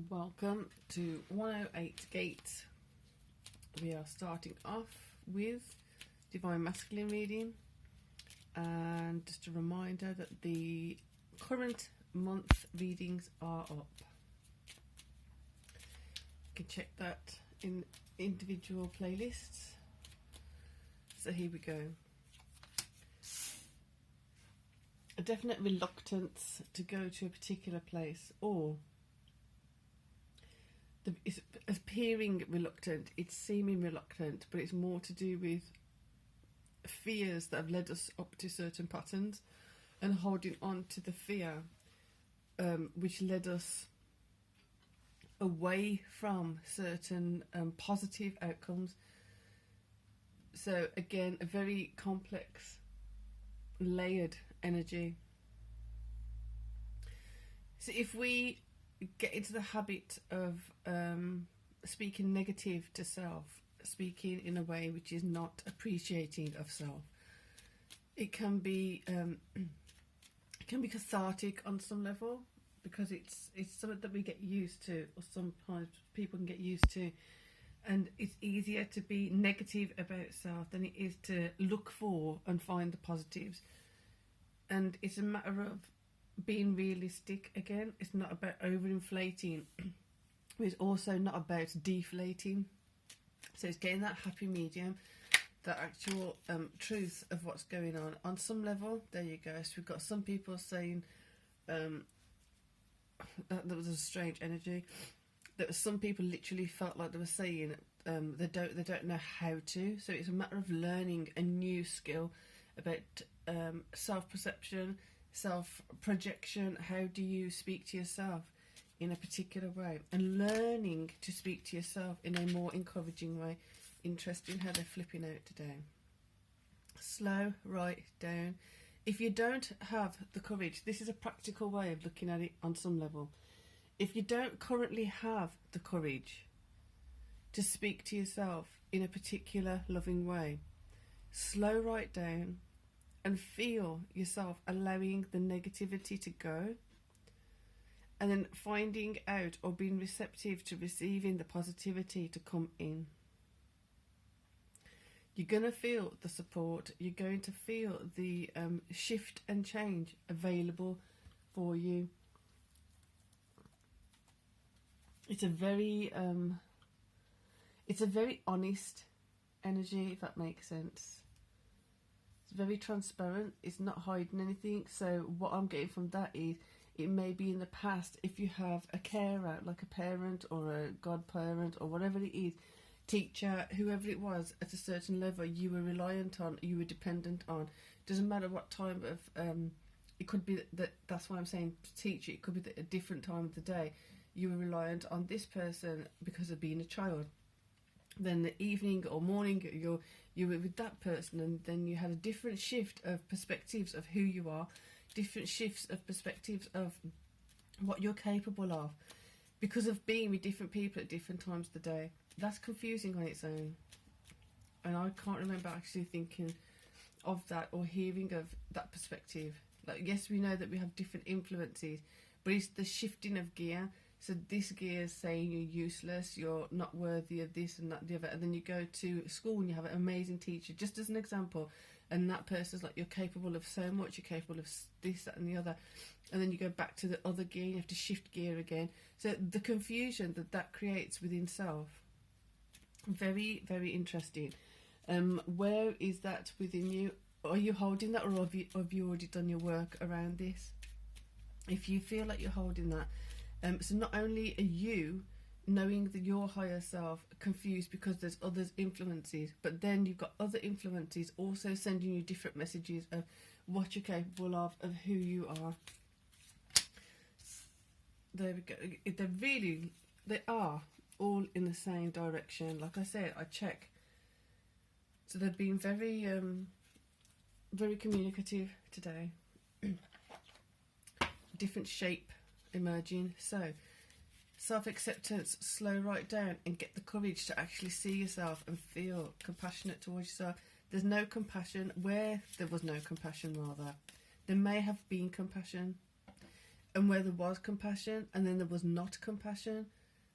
Welcome to 108 Gate. We are starting off with Divine Masculine reading, and just a reminder that the current month readings are up. You can check that in individual playlists. So here we go. A definite reluctance to go to a particular place, or it's appearing reluctant, it's seeming reluctant, but it's more to do with fears that have led us up to certain patterns and holding on to the fear, which led us away from certain positive outcomes. So again, a very complex, layered energy. So if we get into the habit of speaking negative to self, speaking in a way which is not appreciating of self, it can be cathartic on some level, because it's something that we get used to, or sometimes people can get used to, and it's easier to be negative about self than it is to look for and find the positives. And it's a matter of being realistic again. It's not about overinflating. It's also not about deflating. So it's getting that happy medium, that actual truth of what's going on some level. There you go. So we've got some people saying that there was a strange energy. That some people literally felt like they were saying they don't know how to. So it's a matter of learning a new skill about self-perception, self-projection. How do you speak to yourself in a particular way, and learning to speak to yourself in a more encouraging way. Interesting how they're flipping out today. Slow right down. If you don't have the courage, this is a practical way of looking at it on some level. If you don't currently have the courage to speak to yourself in a particular loving way, slow right down and feel yourself allowing the negativity to go, and then finding out or being receptive to receiving the positivity to come in. You're going to feel the support, you're going to feel the shift and change available for you. It's a very honest energy, if that makes sense. It's very transparent. It's not hiding anything. So what I'm getting from that is, it may be in the past, if you have a carer, like a parent or a godparent or whatever it is, teacher, whoever it was, at a certain level, you were reliant on, you were dependent on. Doesn't matter what time of, it could be that's why I'm saying teacher, it could be a different time of the day. You were reliant on this person because of being a child. Then the evening or morning, you were with that person, and then you had a different shift of perspectives of who you are, different shifts of perspectives of what you're capable of, because of being with different people at different times of the day. That's confusing on its own, and I can't remember actually thinking of that or hearing of that perspective. Like, yes, we know that we have different influences, but it's the shifting of gear. So this gear is saying you're useless, you're not worthy of this and that and the other, and then you go to school and you have an amazing teacher, just as an example, and that person's like, you're capable of so much, you're capable of this, that and the other, and then you go back to the other gear, you have to shift gear again. So the confusion that creates within self, very, very interesting. Where is that within you? Are you holding that, or have you already done your work around this? If you feel like you're holding that, so not only are you knowing that your higher self confused because there's others' influences, but then you've got other influences also sending you different messages of what you're capable of who you are. There we go. They are all in the same direction. Like I said, I check. So they've been very, very communicative today. Different shape emerging. So self-acceptance, slow right down and get the courage to actually see yourself and feel compassionate towards yourself. There's no compassion where there was no compassion. Rather, there may have been compassion. and where there was compassion and then there was not compassion.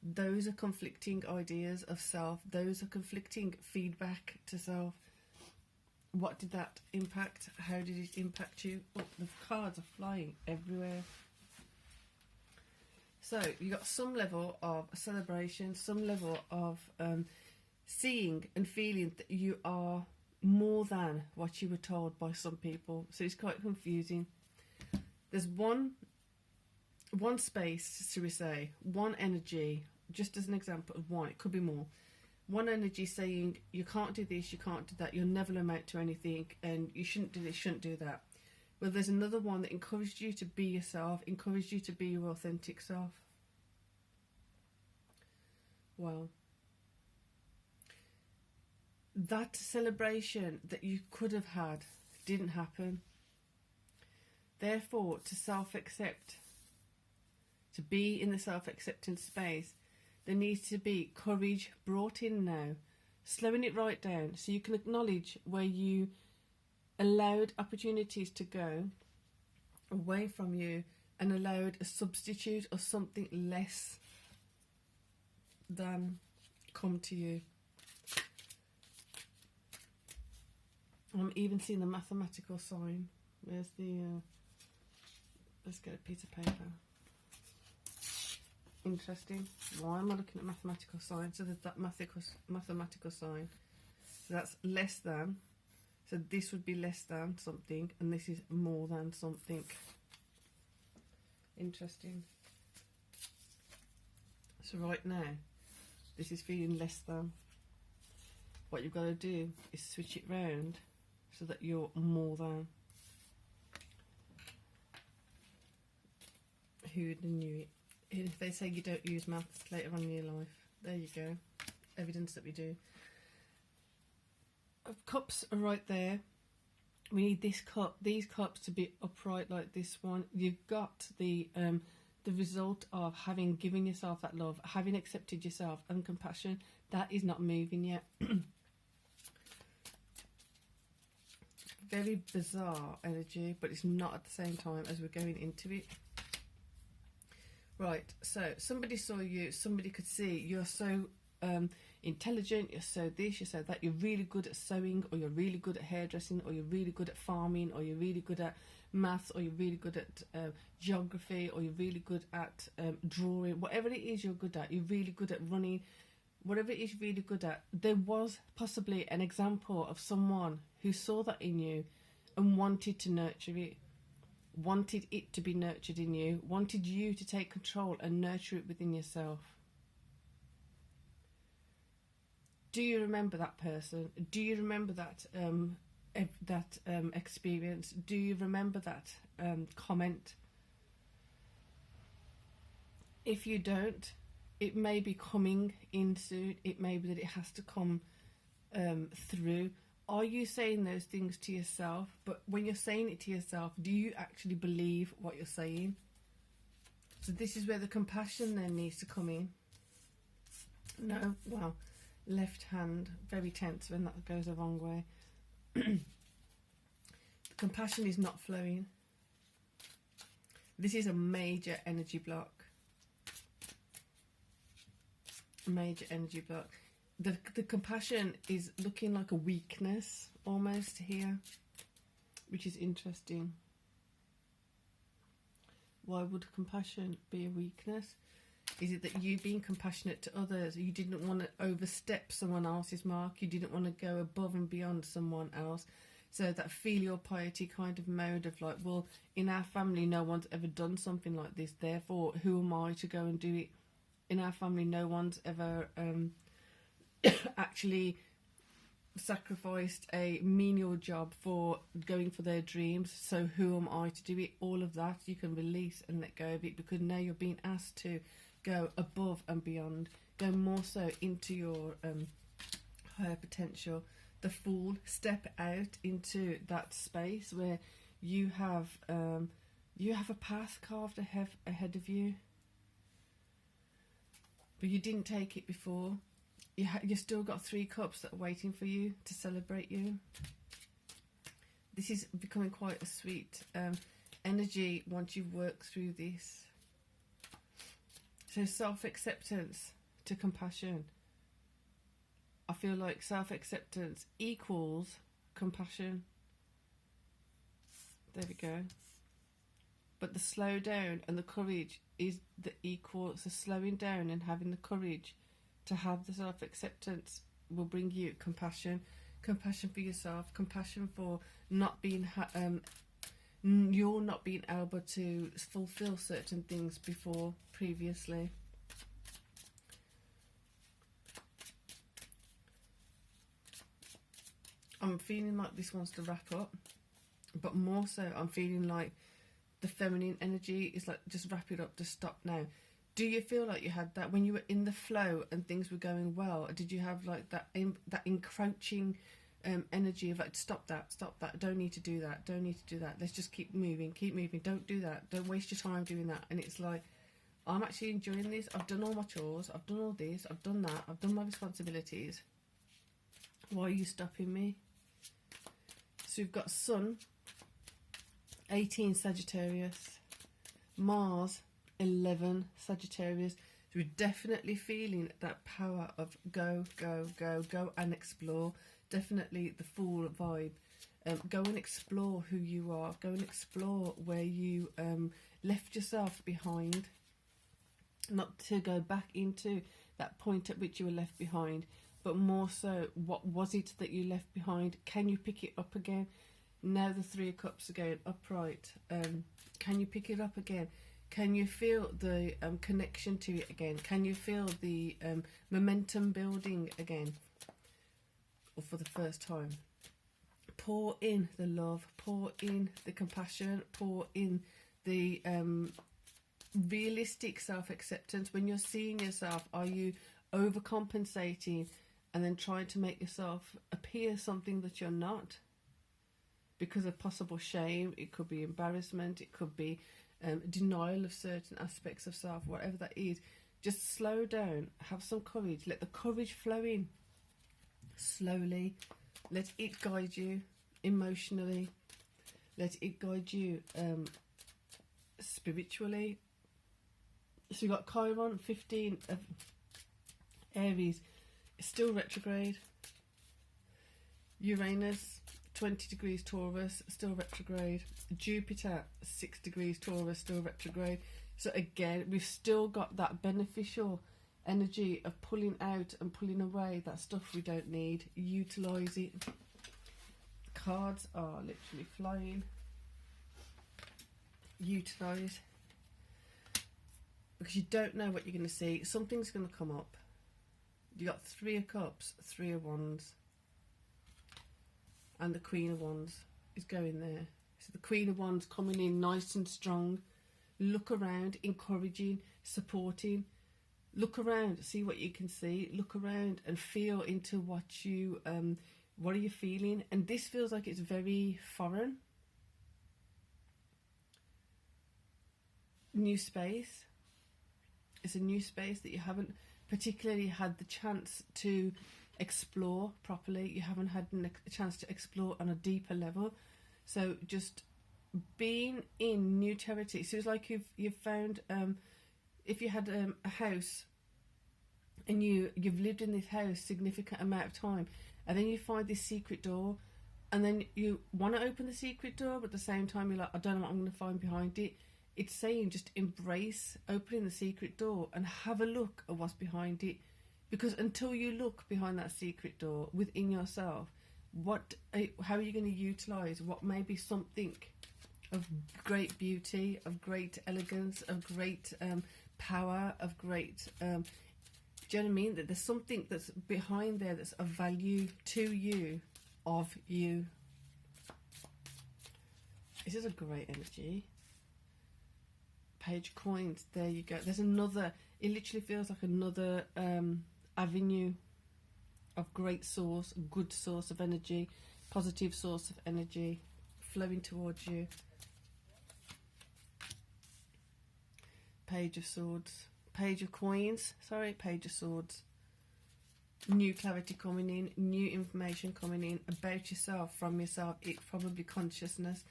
Those are conflicting ideas of self. Those are conflicting feedback to self. What did that impact? How did it impact you? Oh, the cards are flying everywhere. So you got some level of celebration, some level of seeing and feeling that you are more than what you were told by some people. So it's quite confusing. There's one space, should we say, one energy, just as an example of one, it could be more. One energy saying you can't do this, you can't do that, you'll never amount to anything, and you shouldn't do this, shouldn't do that. Well, there's another one that encouraged you to be yourself, encouraged you to be your authentic self. Well, that celebration that you could have had didn't happen. Therefore, to self-accept, to be in the self-acceptance space, there needs to be courage brought in now, slowing it right down so you can acknowledge where you allowed opportunities to go away from you and allowed a substitute or something less than come to you. I'm even seeing the mathematical sign. Where's the... let's get a piece of paper. Interesting. Why am I looking at mathematical sign? So there's that mathematical sign. So that's less than. So this would be less than something, and this is more than something. Interesting. So right now, this is feeling less than. What you've got to do is switch it round so that you're more than. Who would have knew it? If they say you don't use maths later on in your life, there you go. Evidence that we do. Cups are right there. We need this cup, these cups to be upright like this one. You've got the result of having given yourself that love, having accepted yourself and compassion. That is not moving yet. Very bizarre energy, but it's not at the same time as we're going into it. Right, so somebody saw you, somebody could see you're so intelligent, you're so this, you're so that, you're really good at sewing, or you're really good at hairdressing, or you're really good at farming, or you're really good at maths, or you're really good at geography, or you're really good at drawing, whatever it is you're good at, you're really good at running, whatever it is you're really good at. There was possibly an example of someone who saw that in you and wanted to nurture it. Wanted it to be nurtured in you, wanted you to take control and nurture it within yourself. Do you remember that person? Do you remember that experience? Do you remember that comment? If you don't, it may be coming in soon. It may be that it has to come through. Are you saying those things to yourself? But when you're saying it to yourself, do you actually believe what you're saying? So this is where the compassion then needs to come in. No, well, left hand, very tense when that goes the wrong way. The compassion is not flowing. This is a major energy block. Major energy block. The compassion is looking like a weakness almost here, which is interesting. Why would compassion be a weakness? Is it that you being compassionate to others, you didn't want to overstep someone else's mark, you didn't want to go above and beyond someone else? So that filial piety kind of mode of like, well, in our family no one's ever done something like this, therefore who am I to go and do it? In our family no one's ever actually sacrificed a menial job for going for their dreams, so who am I to do it? All of that you can release and let go of it, because now you're being asked to go above and beyond, go more so into your higher potential. The Fool, step out into that space where you have a path carved ahead of you, but you didn't take it before. You still got 3 cups that are waiting for you to celebrate you. This is becoming quite a sweet energy once you've worked through this. So self-acceptance to compassion. I feel like self-acceptance equals compassion. There we go. But the slow down and the courage is the equal. So slowing down and having the courage to have the self-acceptance will bring you compassion. Compassion for yourself. Compassion for not being you're not being able to fulfill certain things before previously. I'm feeling like this wants to wrap up, but more so I'm feeling like the feminine energy is like, just wrap it up, just stop now. Do you feel like you had that when you were in the flow and things were going well? Did you have like that encroaching energy of like, stop that, don't need to do that, let's just keep moving, don't do that, don't waste your time doing that? And it's like, I'm actually enjoying this. I've done all my chores, I've done all this, I've done that, I've done my responsibilities. Why are you stopping me? So we've got Sun 18 Sagittarius, Mars 11 Sagittarius. So we're definitely feeling that power of go and explore. Definitely the Fool vibe. Go and explore who you are. Go and explore where you left yourself behind. Not to go back into that point at which you were left behind, but more so, what was it that you left behind? Can you pick it up again? Now the Three of Cups are going upright. Can you pick it up again? Can you feel the connection to it again? Can you feel the momentum building again? Or for the first time? Pour in the love, pour in the compassion, pour in the realistic self-acceptance. When you're seeing yourself, are you overcompensating and then trying to make yourself appear something that you're not? Because of possible shame, it could be embarrassment, it could be denial of certain aspects of self, whatever that is. Just slow down, have some courage, let the courage flow in slowly, let it guide you emotionally, let it guide you spiritually. So you've got Chiron 15 of Aries, still retrograde. Uranus 20 degrees Taurus, still retrograde. Jupiter 6 degrees Taurus, still retrograde. So again, we've still got that beneficial energy of pulling out and pulling away that stuff we don't need. Utilise it. Cards are literally flying. Utilise. Because you don't know what you're going to see. Something's going to come up. You got Three of Cups, Three of Wands, and the Queen of Wands is going there. So the Queen of Wands coming in nice and strong. Look around, encouraging, supporting. Look around, see what you can see. Look around and feel into what are you feeling? And this feels like it's very foreign. New space. It's a new space that you haven't particularly had the chance to explore properly. You haven't had a chance to explore on a deeper level. So just being in new territory. So it's like you've found, if you had a house and you've lived in this house significant amount of time, and then you find this secret door, and then you want to open the secret door, but at the same time you're like, I don't know what I'm going to find behind it. It's saying just embrace opening the secret door and have a look at what's behind it. Because until you look behind that secret door within yourself, how are you going to utilise what may be something of great beauty, of great elegance, of great power, of great... do you know what I mean? That there's something that's behind there that's of value to you, of you. This is a great energy. Page of Coins, there you go. There's another, it literally feels like another avenue of great source, good source of energy, positive source of energy flowing towards you. Page of Swords, Page of Coins, sorry, Page of Swords. New clarity coming in, new information coming in about yourself, from yourself. It's probably consciousness.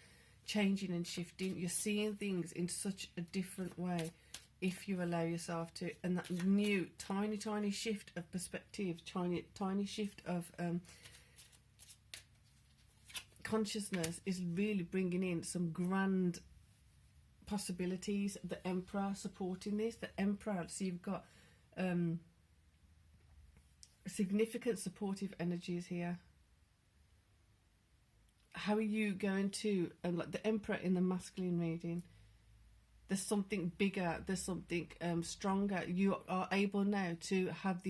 changing and shifting. You're seeing things in such a different way if you allow yourself to. And that new tiny shift of perspective, tiny shift of consciousness is really bringing in some grand possibilities. The Emperor supporting this, the Emperor, so you've got significant supportive energies here. How are you going to, like the Emperor in the masculine reading, there's something bigger, there's something stronger. You are able now to have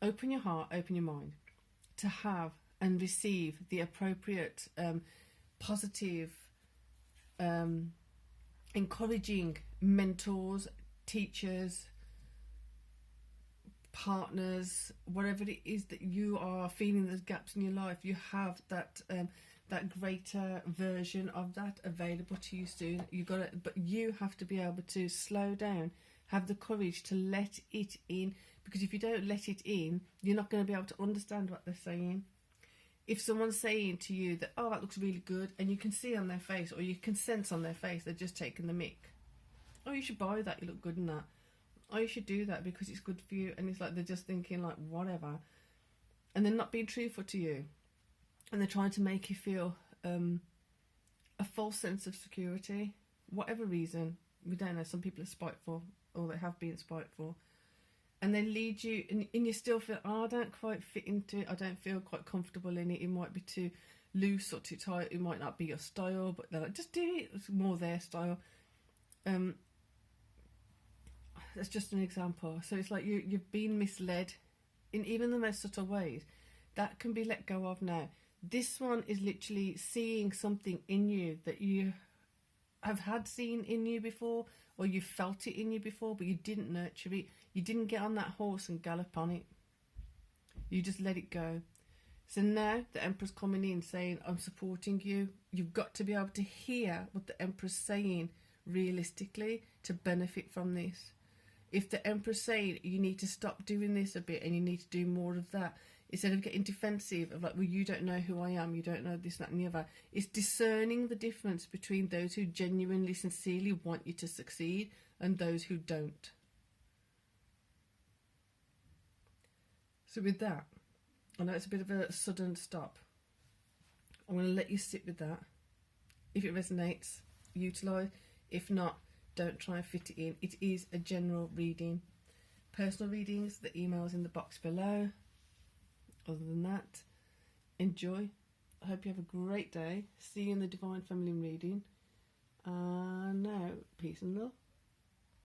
open your heart, open your mind, to have and receive the appropriate positive, encouraging mentors, teachers, partners, whatever it is that you are feeling there's gaps in your life. You have that greater version of that available to you soon. But you have to be able to slow down, have the courage to let it in, because if you don't let it in, you're not going to be able to understand what they're saying. If someone's saying to you that, oh, that looks really good, and you can see on their face, or you can sense on their face, they're just taking the mick. Oh, you should buy that, you look good in that. Oh, you should do that because it's good for you. And it's like they're just thinking like whatever, and they're not being truthful to you, and they're trying to make you feel a false sense of security, whatever reason. We don't know. Some people are spiteful, or they have been spiteful, and they lead you, and you still feel, oh, I don't quite fit into it, I don't feel quite comfortable in it, it might be too loose or too tight, it might not be your style, but they're like, just do it, it's more their style. That's just an example. So it's like you've been misled in even the most subtle ways. That can be let go of now. This one is literally seeing something in you that you have had seen in you before, or you felt it in you before, but you didn't nurture it. You didn't get on that horse and gallop on it. You just let it go. So now the Emperor's coming in saying, I'm supporting you. You've got to be able to hear what the Emperor's saying realistically to benefit from this. If the Emperor's saying you need to stop doing this a bit and you need to do more of that, instead of getting defensive of like, well, you don't know who I am, you don't know this, that and the other, it's discerning the difference between those who genuinely, sincerely want you to succeed and those who don't. So with that, I know it's a bit of a sudden stop. I'm going to let you sit with that. If it resonates, utilise. If not, don't try and fit it in. It is a general reading. Personal readings, the email's in the box below. Other than that, enjoy. I hope you have a great day. See you in the Divine Feminine reading. Now, peace and love.